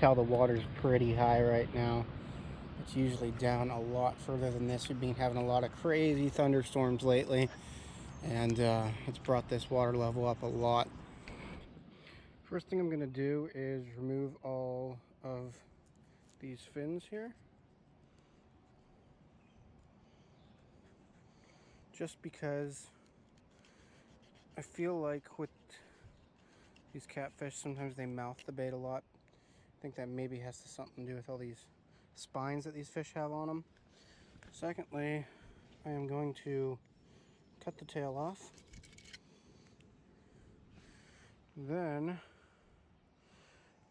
tell the water's pretty high right now. It's usually down a lot further than this. We've been having a lot of crazy thunderstorms lately, and it's brought this water level up a lot. First thing I'm going to do is remove all of these fins here. Just because I feel like with these catfish, sometimes they mouth the bait a lot. I think that maybe has something to do with all these spines that these fish have on them. Secondly, I am going to cut the tail off. Then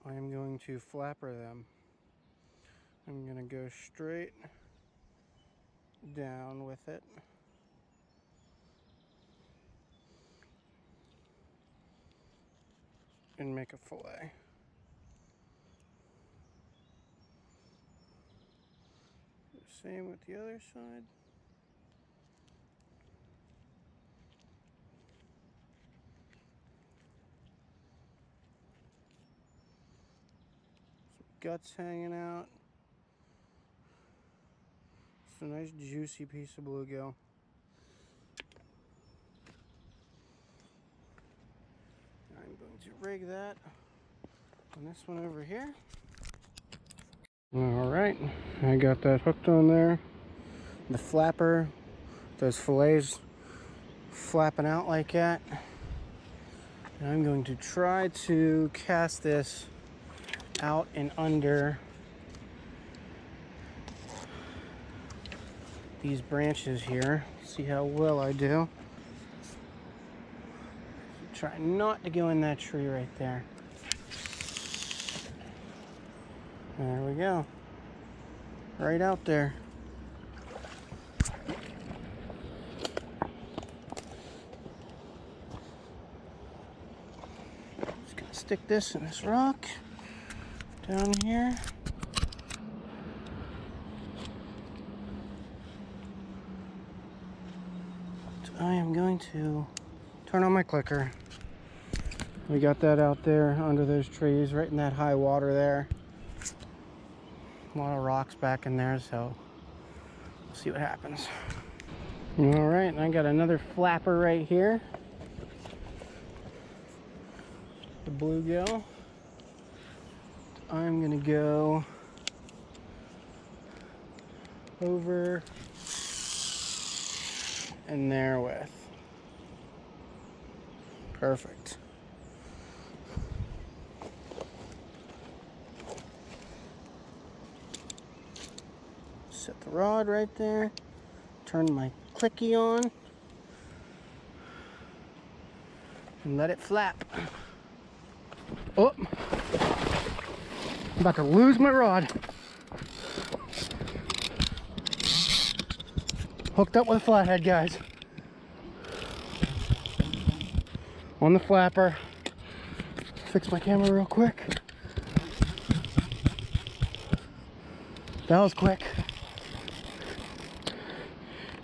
I am going to flapper them. I'm going to go straight down with it. And make a fillet. Same with the other side. Some guts hanging out. It's a nice juicy piece of bluegill. I'm going to rig that on this one over here. Alright, I got that hooked on there. The flapper, those fillets flapping out like that. And I'm going to try to cast this out and under these branches here. See how well I do. Try not to go in that tree right there. There we go. Right out there. Just gonna stick this in this rock down here. So I am going to turn on my clicker. We got that out there under those trees, right in that high water there. A lot of rocks back in there, so we'll see what happens. All right, and I got another flapper right here. The bluegill. I'm gonna go over and there with. Perfect. Set the rod right there. Turn my clicky on. And let it flap. Oh! I'm about to lose my rod. Hooked up with a flathead, guys. On the flapper. Fix my camera real quick. That was quick.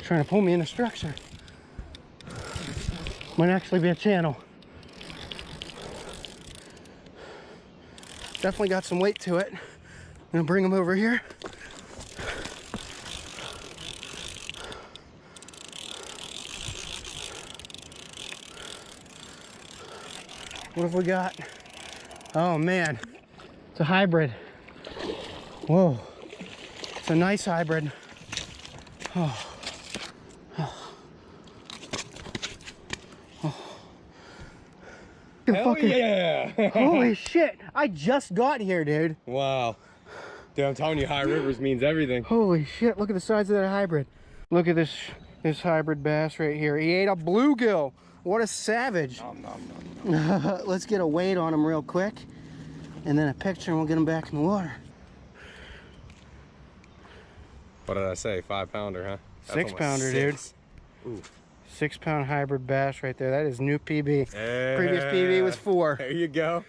Trying to pull me in a structure. Might actually be a channel. Definitely got some weight to it. I'm gonna bring him over here. What have we got? Oh man, it's a hybrid. Whoa, it's a nice hybrid. Oh. Hell yeah! Holy shit! I just got here, dude. Wow. Dude, I'm telling you, high rivers means everything. Holy shit! Look at the size of that hybrid. Look at this hybrid bass right here. He ate a bluegill. What a savage! Nom, nom, nom, nom. Let's get a weight on him real quick, and then a picture, and we'll get him back in the water. What did I say? 5-pounder, huh? That's 6-pounder, dude. Ooh. 6-pound hybrid bass right there. That is new PB. Hey, Previous PB was 4. There you go.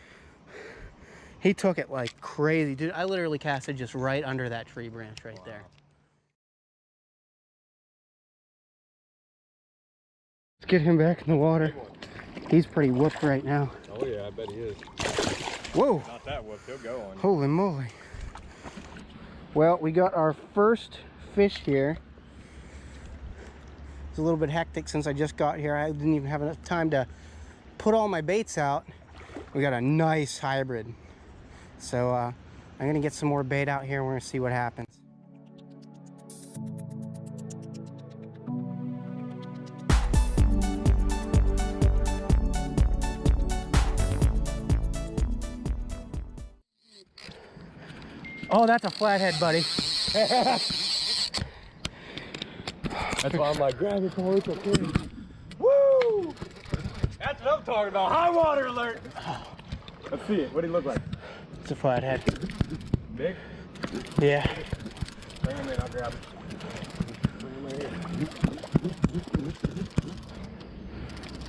He took it like crazy, dude. I literally casted just right under that tree branch right there. Let's get him back in the water. He's pretty whooped right now. Oh Oh yeah, I bet he is. Whoa. Not that whoop, he'll go on you. Holy moly. Well, we got our first fish here. It's a little bit hectic since I just got here. I didn't even have enough time to put all my baits out. We got a nice hybrid. So I'm gonna get some more bait out here and we're gonna see what happens. Oh, that's a flathead, buddy. That's why I'm like, grab it, Cole, it's okay. Woo! That's what I'm talking about. High water alert! Let's see it. What do he look like? It's a flathead. Big? Yeah. Bring him in, I'll grab him. Bring him right here.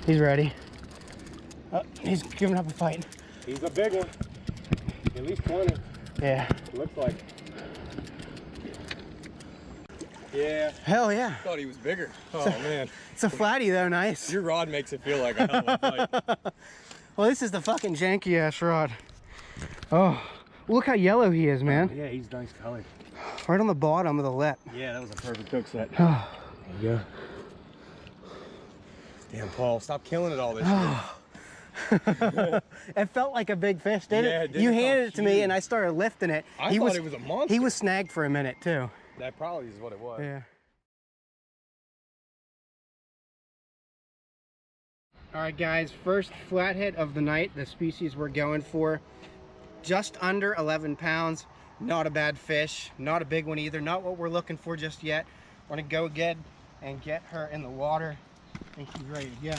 He's ready. Oh, he's giving up a fight. He's a big one. At least 20. Yeah. Looks like. Yeah. Hell yeah. Thought he was bigger. Oh man. It's a flatty though, nice. Your rod makes it feel like a hell of a fight. Well, this is the fucking janky ass rod. Oh, look how yellow he is, man. Yeah, he's nice color. Right on the bottom of the lip. Yeah, that was a perfect hook set. Oh. There you go. Damn, Paul, stop killing it all this year. It felt like a big fish, didn't it? You handed it to me and I started lifting it. I thought it was a monster. He was snagged for a minute too. That probably is what it was. Yeah. All right, guys, first flathead of the night, the species we're going for. Just under 11 pounds. Not a bad fish. Not a big one either. Not what we're looking for just yet. We're gonna go again and get her in the water. I think she's ready to go.